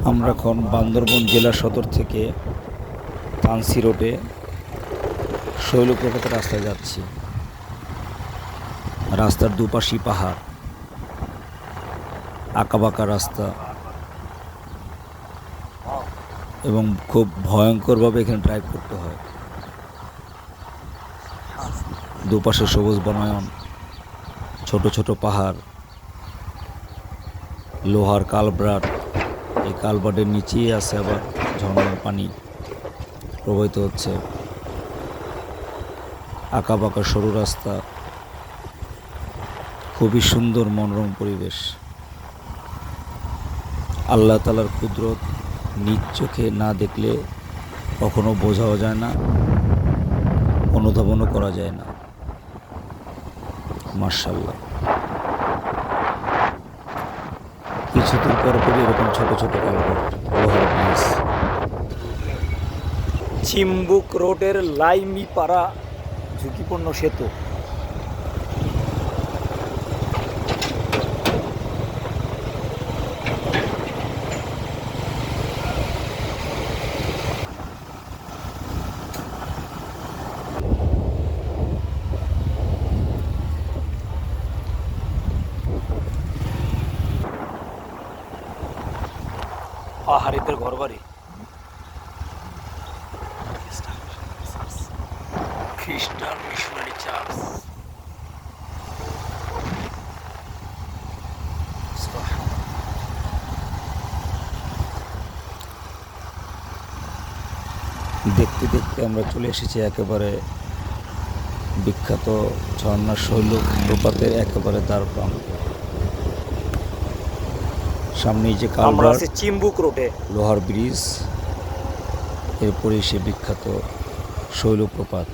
আমরা এখন বান্দরবান জেলা সদর থেকে তানসি রোডে শৈলপ্রপাতের রাস্তায় যাচ্ছি। রাস্তার দুপাশই পাহাড়, আঁকাবাঁকা রাস্তা এবং খুব ভয়ঙ্করভাবে এখানে ড্রাইভ করতে হয়। দুপাশে সবুজ বনায়ন, ছোট ছোট পাহাড়, লোহার কালভার্ট। এই কালভার্টের নিচেই আছে আবার ঝর্ণার পানি প্রবাহিত হচ্ছে। আঁকাবাঁকা সরু রাস্তা, খুবই সুন্দর মনোরম পরিবেশ। আল্লাহ তাআলার কুদরত নিজ চোখে না দেখলে কখনো বোঝাও যায় না, অনুধাবনও করা যায় না। মাশাআল্লাহ। কিছুদিন পর পরই এরকম ছোট ছোট কালভার্ট, লোহার ব্রিজ। চিম্বুক রোডের লাইমিপাড়া ঝুঁকিপূর্ণ সেতু। পাহাড়িদের ঘরবাড়ি, খ্রিস্টান মিশনারি চার্চ। দেখতে দেখতে আমরা চলে এসেছি একেবারে বিখ্যাত ঝর্ণা শৈলপ্রপাতের একেবারে দ্বার প্রান্তে। সামনেই যে কালভার্ট, চিম্বুক রোডে লোহার ব্রিজ, এরপরেই সে বিখ্যাত শৈলপ্রপাত।